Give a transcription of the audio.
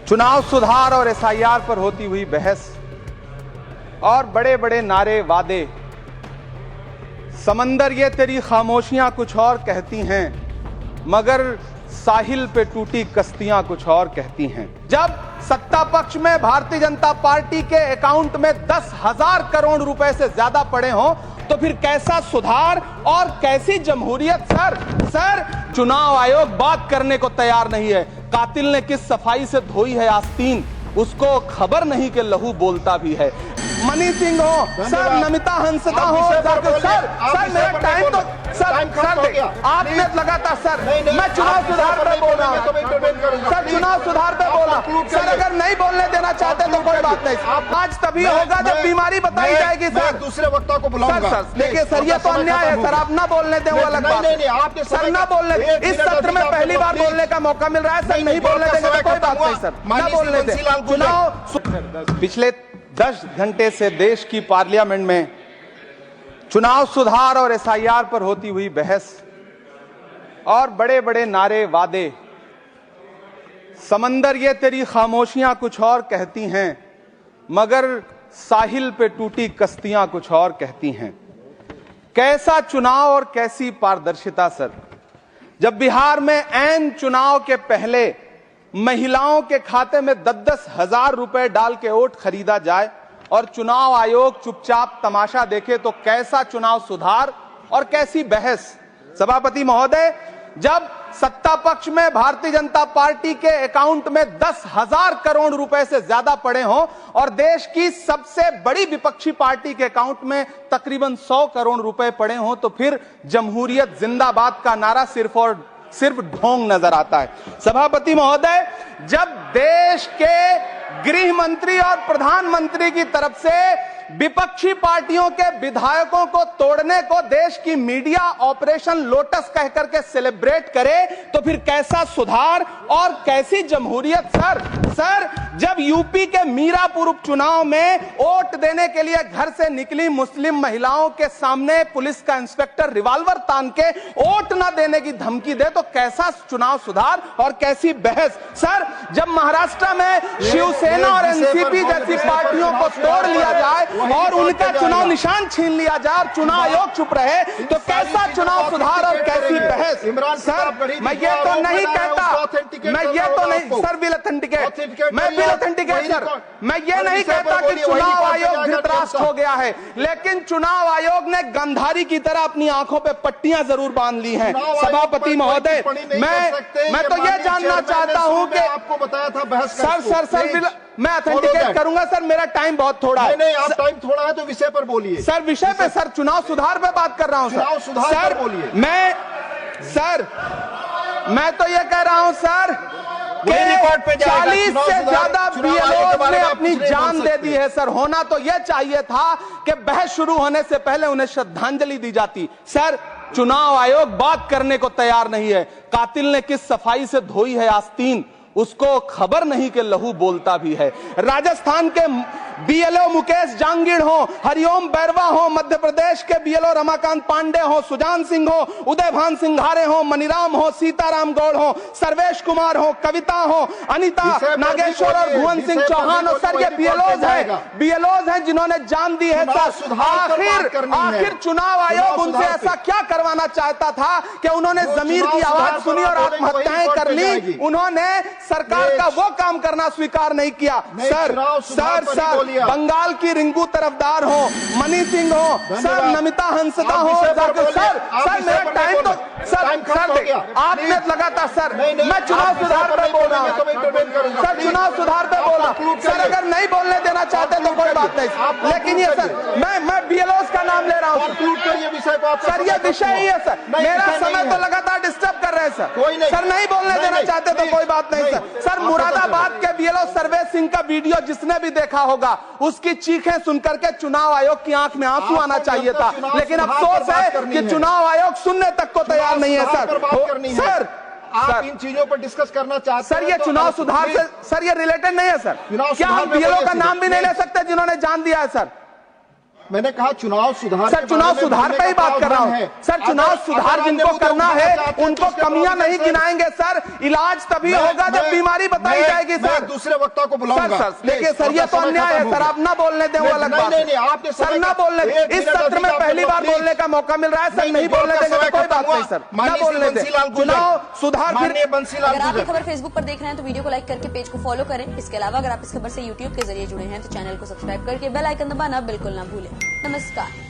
चुनाव सुधार और एसआईआर पर होती हुई बहस और बड़े बड़े नारे वादे, समंदर ये तेरी खामोशियां कुछ और कहती हैं, मगर साहिल पे टूटी कश्तियां कुछ और कहती हैं। जब सत्ता पक्ष में भारतीय जनता पार्टी के अकाउंट में 10,000 करोड़ रुपए से ज्यादा पड़े हों तो फिर कैसा सुधार और कैसी जमहूरियत। सर चुनाव आयोग बात करने को तैयार नहीं है। कातिल ने किस सफाई से धोई है आस्तीन, उसको खबर नहीं कि लहू बोलता भी है। मनी सिंह हो सर, नमिता हंसदा हो सर मेरा टाइम तो सर आपने लगातार सर मैं चुनाव सुधार पे बोल रहा हूँ सर, चुनाव सुधार पे बोल रहा हूँ सर। अगर नहीं बोलने देना चाहते तो कोई बात नहीं, आज तभी होगा जब बीमारी बताई जाएगी सर। दूसरे वक्ता को बुलाऊंगा। सर देखिए सर, ये तो अन्याय है सर, आप ना बोलने दें वो अलग बात। सर ना बोलने, इस सत्र में पहली बार बोलने का मौका मिल रहा है सर, नहीं बोलने देंगे तो कोई बात नहीं सर, ना बोलने दें। चुनाव पिछले 10 घंटे से देश की पार्लियामेंट में चुनाव सुधार और एसआईआर पर होती हुई बहस और बड़े बड़े नारे वादे, समंदर ये तेरी खामोशियां कुछ और कहती हैं, मगर साहिल पे टूटी कश्तियां कुछ और कहती हैं। कैसा चुनाव और कैसी पारदर्शिता सर, जब बिहार में ऐन चुनाव के पहले महिलाओं के खाते में 10-10 हजार रुपए डाल के वोट खरीदा जाए और चुनाव आयोग चुपचाप तमाशा देखे, तो कैसा चुनाव सुधार और कैसी बहस। सभापति महोदय, जब सत्ता पक्ष में भारतीय जनता पार्टी के अकाउंट में 10,000 करोड़ रुपए से ज्यादा पड़े हों और देश की सबसे बड़ी विपक्षी पार्टी के अकाउंट में तकरीबन 100 करोड़ रुपए पड़े हों, तो फिर जमहूरियत जिंदाबाद का नारा सिर्फ ढोंग नजर आता है। सभापति महोदय, जब देश के गृह मंत्री और प्रधानमंत्री की तरफ से विपक्षी पार्टियों के विधायकों को तोड़ने को देश की मीडिया ऑपरेशन लोटस कह करके सेलिब्रेट करे, तो फिर कैसा सुधार और कैसी जमहूरियत। सर जब यूपी के मीरापुर उपचुनाव में वोट देने के लिए घर से निकली मुस्लिम महिलाओं के सामने पुलिस का इंस्पेक्टर रिवॉल्वर तान के वोट न देने की धमकी दे, तो कैसा चुनाव सुधार और कैसी बहस। सर जब महाराष्ट्र में शिवसेना और एनसीपी जैसी पार्टियों को तोड़ लिया जाए और उनका चुनाव निशान छीन लिया जाए और चुनाव आयोग चुप रहे, तो कैसा चुनाव सुधार और कैसी बहस। सर मैं ये तो नहीं कहता, मैं ये तो नहीं सर, विल ऑथेंटिकेट, मैं विल ऑथेंटिकेट सर, मैं ये नहीं कहता कि चुनाव आयोग धृतराष्ट्र हो गया है, लेकिन चुनाव आयोग ने गंधारी की तरह अपनी आंखों पे पट्टियां जरूर बांध ली हैं। सभापति महोदय, मैं तो ये जानना चाहता हूं कि आपको बताया था बहस सर मैं ऑथेंटिकेट करूंगा सर, मेरा टाइम बहुत थोड़ा है। नहीं, आप टाइम थोड़ा है तो विषय पर बोलिए सर, विषय पे सर, चुनाव सुधार पे बात कर रहा हूं चुनाव सुधार सर। पर बोलिए। मैं तो ये कह रहा हूं सर, 40 से ज्यादा बीएलओ ने अपनी जान दे दी है सर। होना तो यह चाहिए था कि बहस शुरू होने से पहले उन्हें श्रद्धांजलि दी जाती। सर चुनाव आयोग बात करने को तैयार नहीं है। कातिल ने किस सफाई से धोई है आस्तीन, उसको खबर नहीं कि लहू बोलता भी है। राजस्थान के बीएलओ मुकेश जांगीड़ हो, हरिओम बैरवा हो, मध्य प्रदेश के बीएलओ रमाकांत पांडे हो, सुजान सिंह हो, उदयभान सिंघारे हो, मनीराम हो, सीताराम गौड़ हो, सर्वेश कुमार हो, कविता हो, अनिता नागेश्वर और भुवन सिंह चौहान हो। सर ये बीएलओज हैं जिन्होंने जान दी है सर। आखिर चुनाव आयोग उनसे ऐसा क्या करवाना चाहता था कि उन्होंने जमीर की आवाज सुनी और आत्महत्याएं कर ली। उन्होंने सरकार का वो काम करना स्वीकार नहीं किया। सर बंगाल की रिंकू तरफदार हो, मनी सिंह हो सर, नमिता हंसदा हो सर मेरा टाइम तो सर आपने लगातार सर मैं चुनाव सुधार पे बोल रहा हूँ सर, चुनाव सुधार पे बोल रहा हूँ सर। अगर नहीं बोलने देना चाहते तो कोई बात नहीं, लेकिन ये सर मैं बीएलओस का नाम ले रहा हूँ सर, ये विषय ही है सर। मेरा समय तो लगातार डिस्टर्ब कर रहे हैं सर, नहीं बोलने देना चाहते तो कोई बात नहीं सर। मुरादाबाद के बीएलओ सर्वेश सिंह का वीडियो जिसने भी देखा होगा, उसकी चीखें सुनकर के चुनाव आयोग की आंख में आंसू आना चाहिए था, लेकिन अफसोस है कि चुनाव आयोग सुनने तक को तैयार नहीं है सर। आप इन चीजों पर डिस्कस करना चाहते हैं सर, ये चुनाव सुधार से सर ये रिलेटेड नहीं है सर। क्या हम बीएलओ का नाम भी नहीं ले सकते जिन्होंने जान दिया है सर? मैंने कहा चुनाव सुधार। सर चुनाव सुधार पे ही बात कर रहा हूँ सर। चुनाव सुधार जिनको करना है उनको कमियां नहीं गिनाएंगे सर। इलाज तभी होगा जब बीमारी बताई जाएगी सर। दूसरे वक्ता को बुलाऊंगा। सर देखिए सर, ये तो अन्याय है सर। आप ना बोलने दें वो अलग बात है। आपने सर ना बोलने, इस सत्र में पहली बार बोलने का मौका मिल रहा है सर। नहीं बोलने देंगे तो कोई बात नहीं सर, ना बोलने दें। चुनाव सुधार फिर बंसीलाल अगर आप ये खबर फेसबुक पर देख रहे हैं तो वीडियो को लाइक करके पेज को फॉलो करें। इसके अलावा अगर आप इस खबर से यूट्यूब के जरिए जुड़े हैं तो चैनल को सब्सक्राइब करके बेल आइकन दबाना बिल्कुल ना भूलें। नमस्कार।